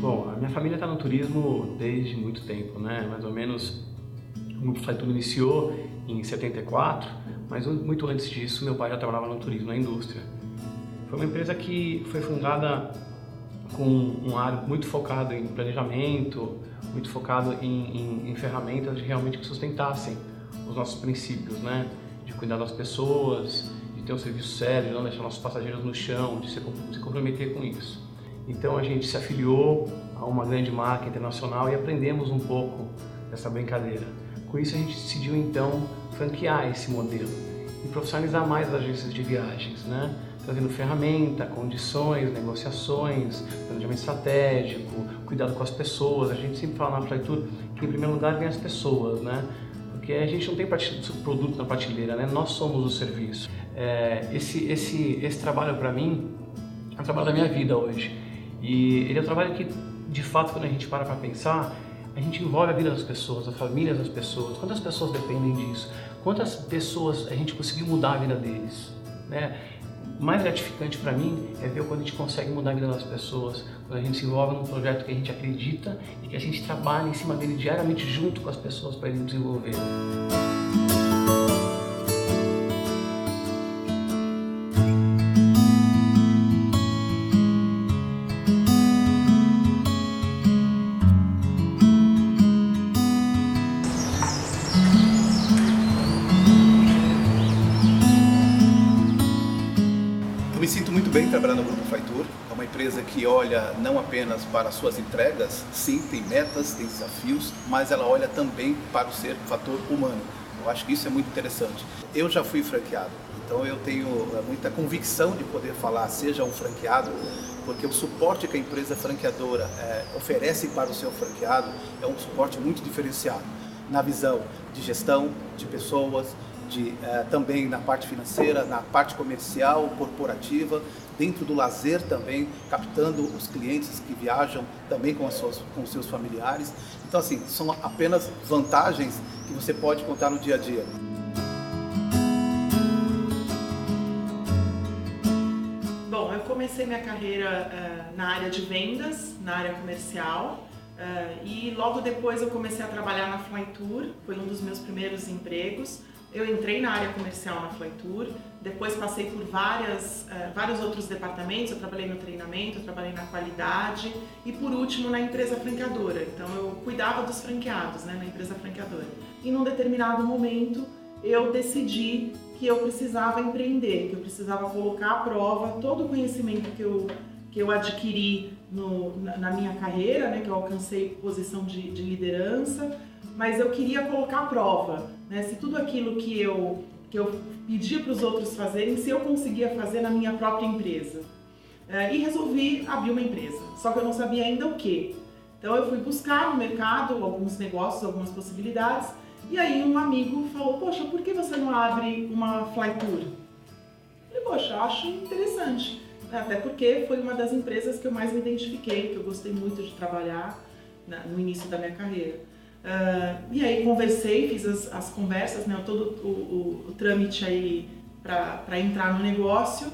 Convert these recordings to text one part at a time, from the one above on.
Bom, a minha família está no turismo desde muito tempo, né? Mais ou menos o Grupo Flytour iniciou em 74, mas muito antes disso meu pai já trabalhava no turismo, na indústria. Foi uma empresa que foi fundada com um ar muito focado em planejamento, muito focado em ferramentas de realmente que sustentassem os nossos princípios, né? De cuidar das pessoas, de ter um serviço sério, de não deixar nossos passageiros no chão, de se comprometer com isso. Então a gente se afiliou a uma grande marca internacional e aprendemos um pouco dessa brincadeira. Com isso a gente decidiu então franquear esse modelo e profissionalizar mais as agências de viagens, né? Trazendo ferramenta, condições, negociações, planejamento estratégico, cuidado com as pessoas. A gente sempre fala na Flytour que em primeiro lugar vem as pessoas, né? Porque a gente não tem produto na prateleira, né? Nós somos o serviço. Esse trabalho para mim é o trabalho da minha vida hoje. E ele é um trabalho que, de fato, quando a gente para pensar, a gente envolve a vida das pessoas, as famílias das pessoas. Quantas pessoas dependem disso? Quantas pessoas a gente conseguiu mudar a vida deles, né? O mais gratificante para mim é ver quando a gente consegue mudar a vida das pessoas, quando a gente se envolve num projeto que a gente acredita e que a gente trabalha em cima dele diariamente junto com as pessoas para ele desenvolver. Eu me sinto muito bem trabalhando no Grupo Flytour. É uma empresa que olha não apenas para as suas entregas, sim, tem metas, tem desafios, mas ela olha também para o ser fator humano. Eu acho que isso é muito interessante. Eu já fui franqueado, então eu tenho muita convicção de poder falar, seja um franqueado, porque o suporte que a empresa franqueadora oferece para o seu franqueado é um suporte muito diferenciado, na visão de gestão, de pessoas, também na parte financeira, na parte comercial, corporativa, dentro do lazer também, captando os clientes que viajam também com os seus familiares. Então, assim, são apenas vantagens que você pode contar no dia a dia. Bom, eu comecei minha carreira na área de vendas, na área comercial, e logo depois eu comecei a trabalhar na Flytour, foi um dos meus primeiros empregos. Eu entrei na área comercial na Flytour, depois passei por vários outros departamentos, eu trabalhei no treinamento, eu trabalhei na qualidade e por último na empresa franqueadora. Então eu cuidava dos franqueados, né, na empresa franqueadora. E num determinado momento eu decidi que eu precisava empreender, que eu precisava colocar à prova todo o conhecimento que eu adquiri na minha carreira, né, que eu alcancei posição de liderança, mas eu queria colocar à prova, né, se tudo aquilo que eu pedia para os outros fazerem, se eu conseguia fazer na minha própria empresa. E resolvi abrir uma empresa, só que eu não sabia ainda o que. Então eu fui buscar no mercado alguns negócios, algumas possibilidades, e aí um amigo falou, poxa, por que você não abre uma Flytour? Eu falei, poxa, acho interessante, até porque foi uma das empresas que eu mais me identifiquei, que eu gostei muito de trabalhar no início da minha carreira. E aí conversei, fiz as conversas, né, todo o trâmite aí para entrar no negócio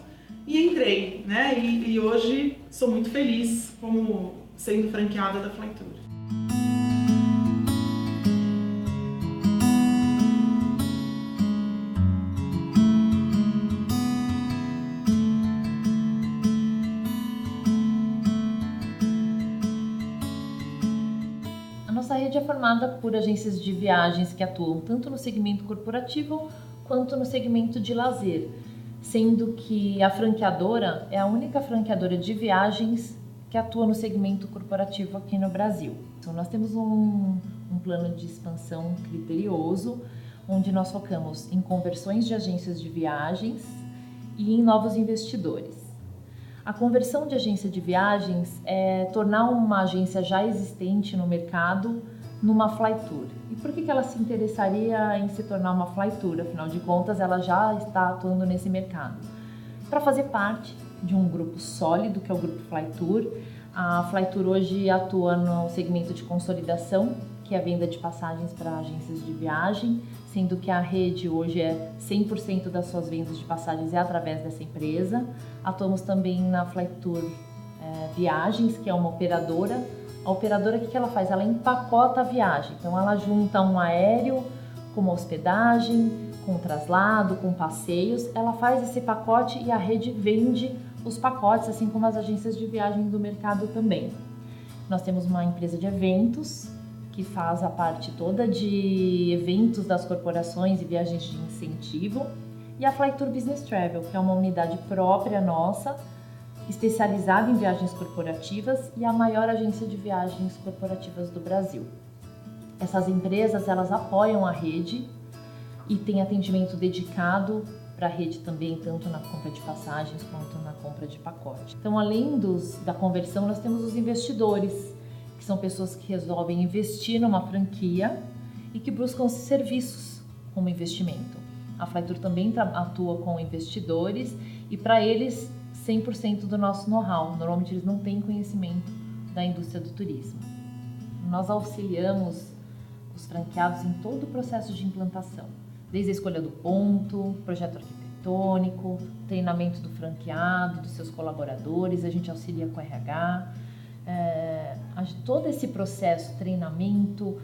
e entrei, né, e hoje sou muito feliz como sendo franqueada da Flytour. Nossa rede é formada por agências de viagens que atuam tanto no segmento corporativo quanto no segmento de lazer, sendo que a franqueadora é a única franqueadora de viagens que atua no segmento corporativo aqui no Brasil. Então, nós temos um plano de expansão criterioso, onde nós focamos em conversões de agências de viagens e em novos investidores. A conversão de agência de viagens é tornar uma agência já existente no mercado numa Flytour. E por que ela se interessaria em se tornar uma Flytour? Afinal de contas, ela já está atuando nesse mercado. Para fazer parte de um grupo sólido, que é o Grupo Flytour, A Flytour hoje atua no segmento de consolidação, que é a venda de passagens para agências de viagem, sendo que a rede hoje é 100% das suas vendas de passagens é através dessa empresa. Atuamos também na Flytour Viagens, que é uma operadora. A operadora, o que ela faz? Ela empacota a viagem, então ela junta um aéreo com uma hospedagem, com traslado, com passeios, ela faz esse pacote e a rede vende os pacotes, assim como as agências de viagem do mercado também. Nós temos uma empresa de eventos, que faz a parte toda de eventos das corporações e viagens de incentivo, e a Flytour Business Travel, que é uma unidade própria nossa, especializada em viagens corporativas e a maior agência de viagens corporativas do Brasil. Essas empresas, elas apoiam a rede e tem atendimento dedicado para a rede também, tanto na compra de passagens quanto na compra de pacote. Então, além da conversão, nós temos os investidores, que são pessoas que resolvem investir numa franquia e que buscam serviços como investimento. A Flytour também atua com investidores e para eles 100% do nosso know-how. Normalmente eles não têm conhecimento da indústria do turismo. Nós auxiliamos os franqueados em todo o processo de implantação, desde a escolha do ponto, projeto arquitetônico, treinamento do franqueado, dos seus colaboradores, a gente auxilia com RH, todo esse processo, treinamento,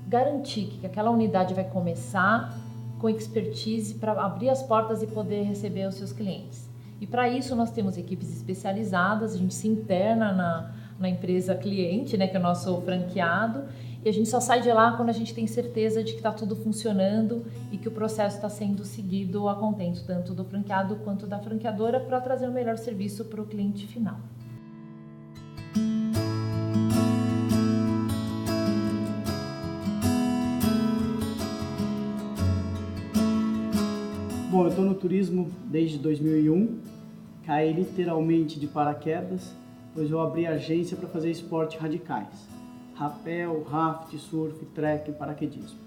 garantir que aquela unidade vai começar com expertise para abrir as portas e poder receber os seus clientes. E para isso nós temos equipes especializadas, a gente se interna na empresa cliente, né, que é o nosso franqueado, e a gente só sai de lá quando a gente tem certeza de que está tudo funcionando e que o processo está sendo seguido a contento, tanto do franqueado quanto da franqueadora, para trazer o melhor serviço para o cliente final. Bom, eu estou no turismo desde 2001, caí literalmente de paraquedas, pois eu abri agência para fazer esportes radicais. Rapel, raft, surf, trek, paraquedismo.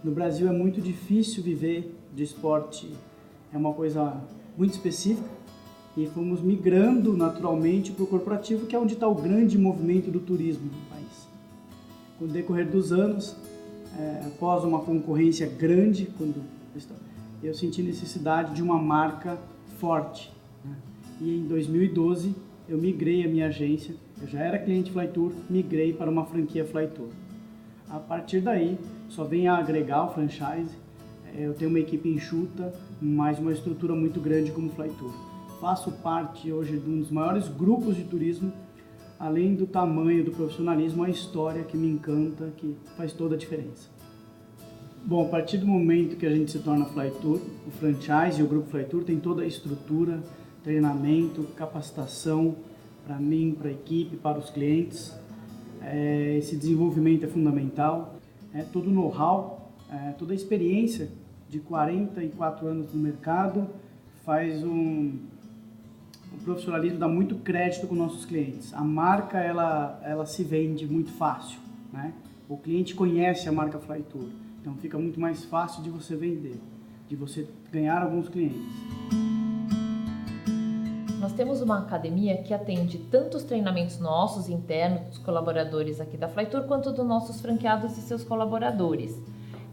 No Brasil é muito difícil viver de esporte, é uma coisa muito específica e fomos migrando naturalmente para o corporativo, que é onde está o grande movimento do turismo no país. Com o decorrer dos anos, após uma concorrência grande, eu senti necessidade de uma marca forte, né? E em 2012 eu migrei a minha agência. Eu já era cliente Flytour, migrei para uma franquia Flytour. A partir daí, só vem a agregar o franchise. Eu tenho uma equipe enxuta, mas uma estrutura muito grande como Flytour. Faço parte hoje de um dos maiores grupos de turismo, além do tamanho, do profissionalismo, a história que me encanta, que faz toda a diferença. Bom, a partir do momento que a gente se torna Flytour, o franchise e o grupo Flytour tem toda a estrutura, treinamento, capacitação, para mim, para a equipe, para os clientes. Esse desenvolvimento é fundamental. Todo o know-how, toda a experiência de 44 anos no mercado faz o profissionalismo dá muito crédito com nossos clientes. A marca ela se vende muito fácil, né? O cliente conhece a marca Flytour, então fica muito mais fácil de você vender, de você ganhar alguns clientes. Nós temos uma academia que atende tanto os treinamentos nossos, internos, dos colaboradores aqui da Flytour, quanto dos nossos franqueados e seus colaboradores.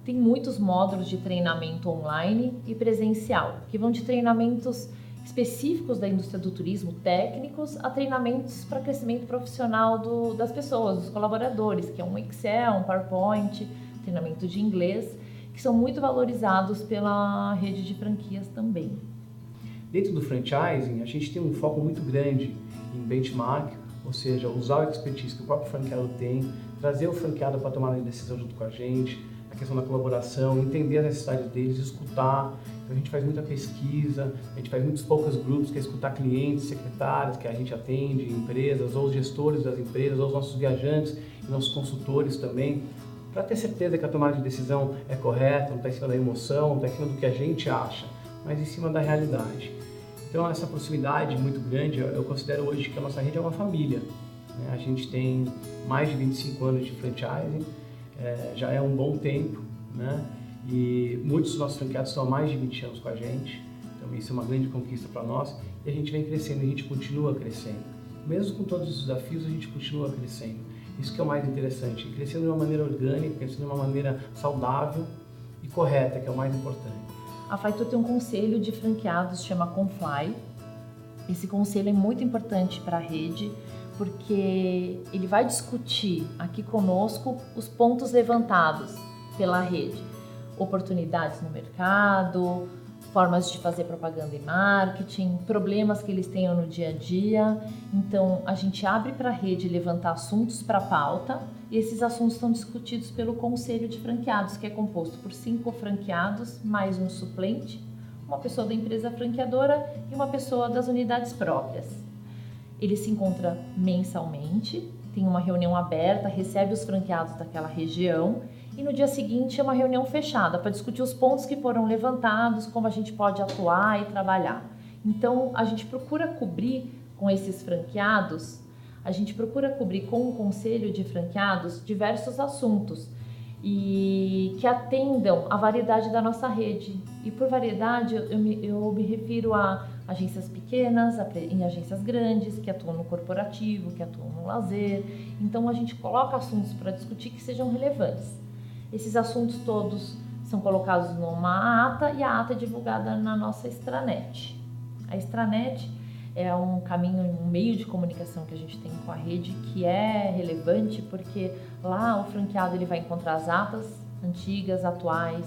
Tem muitos módulos de treinamento online e presencial, que vão de treinamentos específicos da indústria do turismo, técnicos, a treinamentos para crescimento profissional das pessoas, dos colaboradores, que é um Excel, um PowerPoint, treinamento de inglês, que são muito valorizados pela rede de franquias também. Dentro do franchising, a gente tem um foco muito grande em benchmark, ou seja, usar o expertise que o próprio franqueado tem, trazer o franqueado para tomar a decisão junto com a gente, a questão da colaboração, entender as necessidades deles, escutar. Então a gente faz muita pesquisa, a gente faz muitos focus groups, que é escutar clientes, secretários que a gente atende, empresas, ou os gestores das empresas, ou os nossos viajantes e nossos consultores também, para ter certeza que a tomada de decisão é correta, não está em cima da emoção, não está em cima do que a gente acha, mas em cima da realidade. Então essa proximidade muito grande, eu considero hoje que a nossa rede é uma família, né? A gente tem mais de 25 anos de franchising, já é um bom tempo, né? E muitos dos nossos franqueados estão há mais de 20 anos com a gente, então isso é uma grande conquista para nós, e a gente vem crescendo, a gente continua crescendo. mesmo com todos os desafios, a gente continua crescendo. Isso que é o mais interessante, crescendo de uma maneira orgânica, crescendo de uma maneira saudável e correta, que é o mais importante. A Flytour tem um conselho de franqueados, chama Confly. Esse conselho é muito importante para a rede, porque ele vai discutir aqui conosco os pontos levantados pela rede. Oportunidades no mercado, formas de fazer propaganda e marketing, problemas que eles tenham no dia a dia. Então, a gente abre para a rede levantar assuntos para a pauta e esses assuntos são discutidos pelo Conselho de Franqueados, que é composto por 5 franqueados, mais um suplente, uma pessoa da empresa franqueadora e uma pessoa das unidades próprias. Ele se encontra mensalmente, tem uma reunião aberta, recebe os franqueados daquela região e no dia seguinte é uma reunião fechada para discutir os pontos que foram levantados, como a gente pode atuar e trabalhar. Então, a gente procura cobrir com esses franqueados, a gente procura cobrir com o Conselho de Franqueados diversos assuntos e que atendam à variedade da nossa rede. E por variedade, eu me refiro a agências pequenas, em agências grandes, que atuam no corporativo, que atuam no lazer. Então, a gente coloca assuntos para discutir que sejam relevantes. Esses assuntos todos são colocados numa ata e a ata é divulgada na nossa extranet. A extranet é um caminho, um meio de comunicação que a gente tem com a rede que é relevante porque lá o franqueado ele vai encontrar as atas antigas, atuais,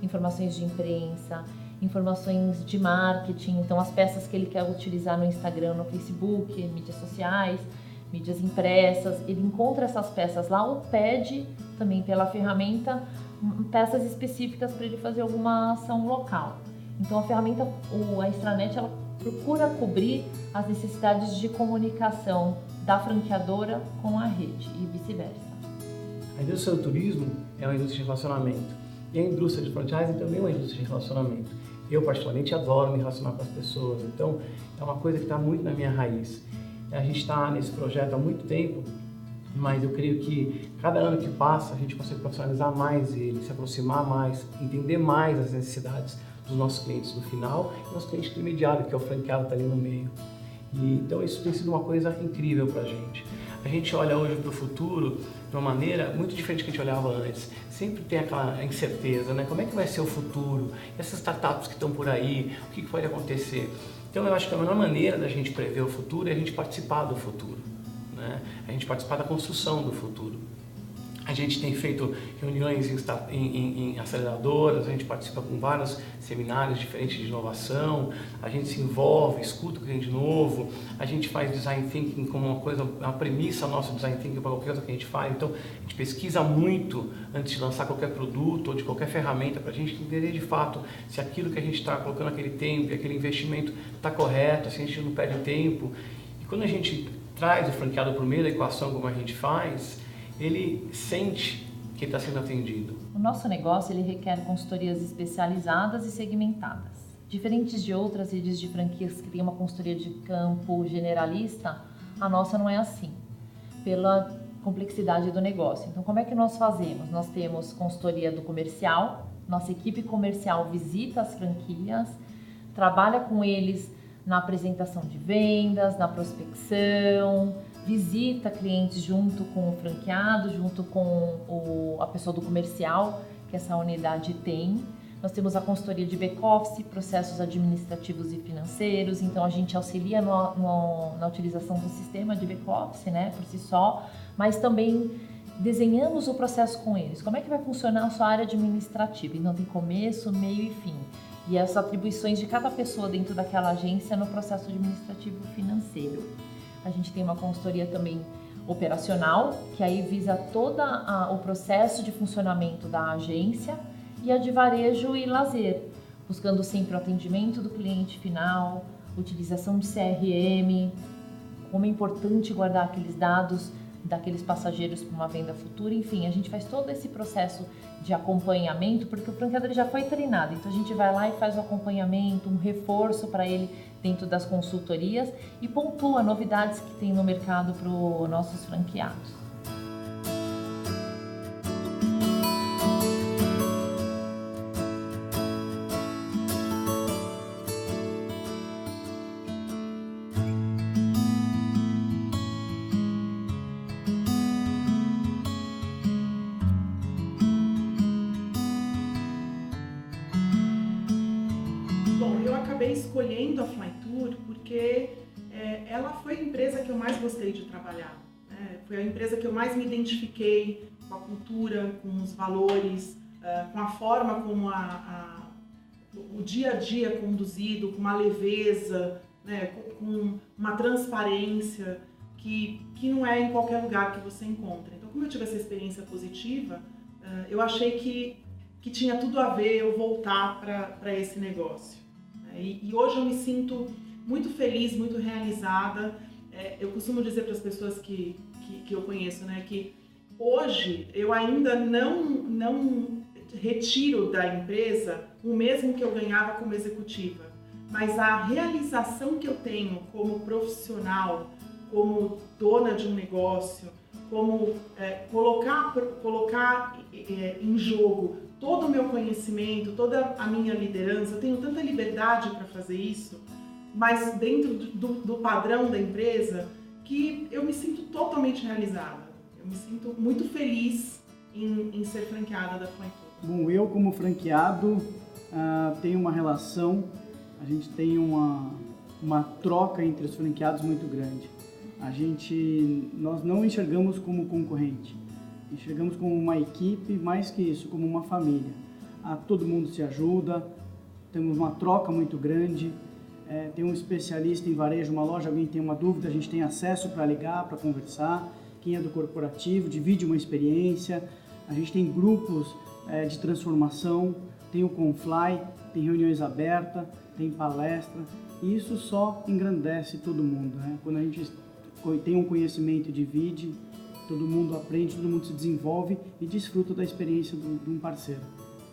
informações de imprensa, informações de marketing, então as peças que ele quer utilizar no Instagram, no Facebook, mídias sociais, mídias impressas, ele encontra essas peças lá ou pede também pela ferramenta peças específicas para ele fazer alguma ação local. Então a ferramenta, a extranet, ela procura cobrir as necessidades de comunicação da franqueadora com a rede e vice-versa. A indústria do turismo é uma indústria de relacionamento e a indústria de franchising também é uma indústria de relacionamento. Eu particularmente adoro me relacionar com as pessoas, então é uma coisa que está muito na minha raiz. A gente está nesse projeto há muito tempo, mas eu creio que cada ano que passa a gente consegue profissionalizar mais ele, se aproximar mais, entender mais as necessidades dos nossos clientes no final e nosso cliente intermediário, que é o franqueado, está ali no meio. E, então isso tem sido uma coisa incrível para a gente. A gente olha hoje para o futuro de uma maneira muito diferente do que a gente olhava antes. Sempre tem aquela incerteza, né? Como é que vai ser o futuro? E essas startups que estão por aí, o que pode acontecer? Então eu acho que a melhor maneira da gente prever o futuro é a gente participar do futuro, né? A gente participar da construção do futuro. A gente tem feito reuniões em aceleradoras, a gente participa com vários seminários diferentes de inovação, a gente se envolve, escuta o cliente novo, a gente faz design thinking como uma premissa nossa design thinking para qualquer coisa que a gente faz. Então a gente pesquisa muito antes de lançar qualquer produto ou de qualquer ferramenta para a gente entender de fato se aquilo que a gente está colocando aquele tempo e aquele investimento está correto, se a gente não perde tempo. E quando a gente traz o franqueado para o meio da equação como a gente faz, ele sente que está sendo atendido. O nosso negócio ele requer consultorias especializadas e segmentadas. Diferentes de outras redes de franquias que têm uma consultoria de campo generalista, a nossa não é assim, pela complexidade do negócio. Então, como é que nós fazemos? Nós temos consultoria do comercial, nossa equipe comercial visita as franquias, trabalha com eles na apresentação de vendas, na prospecção, visita clientes junto com o franqueado, junto com a pessoa do comercial que essa unidade tem. Nós temos a consultoria de back-office, processos administrativos e financeiros, então a gente auxilia na utilização do sistema de back-office, né, por si só, mas também desenhamos o processo com eles. Como é que vai funcionar a sua área administrativa? Então tem começo, meio e fim. E as atribuições de cada pessoa dentro daquela agência no processo administrativo financeiro. A gente tem uma consultoria também operacional, que aí visa todo o processo de funcionamento da agência, e a de varejo e lazer, buscando sempre o atendimento do cliente final, utilização de CRM, como é importante guardar aqueles dados daqueles passageiros para uma venda futura. Enfim, a gente faz todo esse processo de acompanhamento, porque o franqueador já foi treinado, então a gente vai lá e faz o acompanhamento, um reforço para ele dentro das consultorias e pontua novidades que tem no mercado para os nossos franqueados. escolhendo a Flytour porque ela foi a empresa que eu mais gostei de trabalhar. Foi a empresa que eu mais me identifiquei com a cultura, com os valores, com a forma como o dia a dia é conduzido, com uma leveza, né, com uma transparência que não é em qualquer lugar que você encontra. Então, como eu tive essa experiência positiva, eu achei que tinha tudo a ver eu voltar para esse negócio. E hoje eu me sinto muito feliz, muito realizada. Eu costumo dizer para as pessoas que eu conheço, né, que hoje eu ainda não retiro da empresa o mesmo que eu ganhava como executiva, mas a realização que eu tenho como profissional, como dona de um negócio, como colocar em jogo todo o meu conhecimento, toda a minha liderança, eu tenho tanta liberdade para fazer isso, mas dentro do padrão da empresa, que eu me sinto totalmente realizada. Eu me sinto muito feliz em ser franqueada da Flytour. Bom, eu como franqueado tenho uma relação, a gente tem uma troca entre os franqueados muito grande. Nós não enxergamos como concorrente, enxergamos como uma equipe, mais que isso, como uma família. Todo mundo se ajuda, temos uma troca muito grande. Tem um especialista em varejo, uma loja, alguém tem uma dúvida, a gente tem acesso para ligar, para conversar. Quem é do corporativo divide uma experiência. A gente tem grupos de transformação, tem o Confly, tem reuniões abertas, tem palestra. E isso só engrandece todo mundo, né? Quando a gente tem um conhecimento e divide, todo mundo aprende, todo mundo se desenvolve e desfruta da experiência de um parceiro.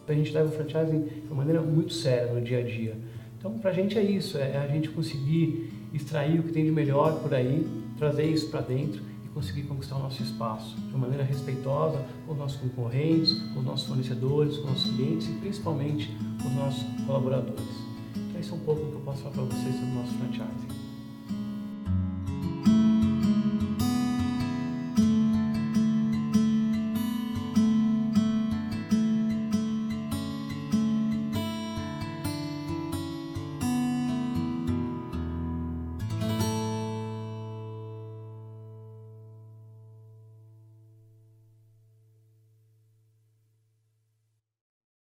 A gente leva o franchising de uma maneira muito séria no dia a dia. Então, pra gente é isso, a gente conseguir extrair o que tem de melhor por aí, trazer isso para dentro e conseguir conquistar o nosso espaço de uma maneira respeitosa com os nossos concorrentes, com os nossos fornecedores, com os nossos clientes e principalmente com os nossos colaboradores. Então, esse é um pouco o que eu posso falar para vocês sobre o nosso franchising.